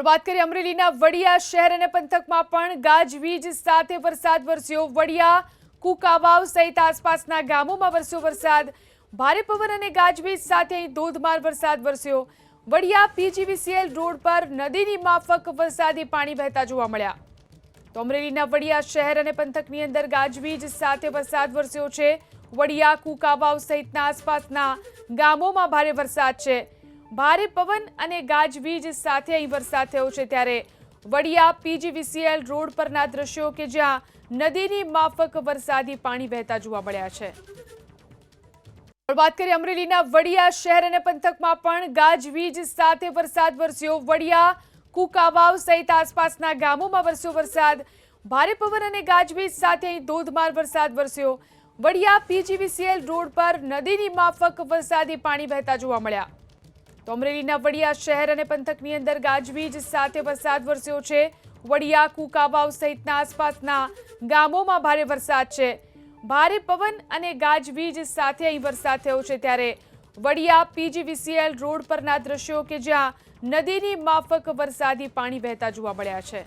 વાત કરીએ અમરેલીના વડિયા શહેર અને પંથકમાં પણ ગાજવીજ સાથે વરસાદ વરસ્યો। વડિયા, કુકાવાવ સહિત આસપાસના ગામોમાં વરસ્યો વરસાદ। ભારે પવન અને ગાજવીજ સાથે અહીં ધોધમાર વરસાદ વરસ્યો। વડિયા પીજીવીસીએલ રોડ પર નદીની માફક વરસાદી પાણી વહેતા જોવા મળ્યા। તો અમરેલીના વડિયા શહેર અને પંથકની અંદર ગાજવીજ સાથે વરસાદ વરસ્યો છે। વડિયા, કુકાવાવ સહિતના આસપાસના ગામોમાં ભારે વરસાદ છે। ભારે પવન અને ગાજવીજ સાથે અહીં વરસાદ થયો છે ત્યારે વડિયા પીજીવીસીએલ રોડ પરના દ્રશ્યો કે જ્યાં નદીની માફક વરસાદી પાણી વહેતા જોવા મળ્યા છે। વાત કરીએ અમરેલીના વડિયા શહેર અને પંથકમાં પણ ગાજવીજ સાથે વરસાદ વરસ્યો। વડિયા, કુકાવાવ સહિત આસપાસના ગામોમાં વરસ્યો વરસાદ। ભારે પવન અને ગાજવીજ સાથે અહીં ધોધમાર વરસાદ વરસ્યો। વડિયા પીજીવીસીએલ રોડ પર નદીની માફક વરસાદી પાણી વહેતા જોવા મળ્યા। તો અમરેલીના વડિયા શહેર અને પંથકની અંદર ગાજવીજ સાથે વરસાદ વરસ્યો છે। વડિયા, કુકાવાવ સહિતના આસપાસના ગામોમાં ભારે વરસાદ છે। ભારે પવન અને ગાજવીજ સાથે અહીં વરસાદ થયો છે ત્યારે વડિયા પીજીવીસીએલ રોડ પરના દ્રશ્યો કે જ્યાં નદીની માફક વરસાદી પાણી વહેતા જોવા મળ્યા છે।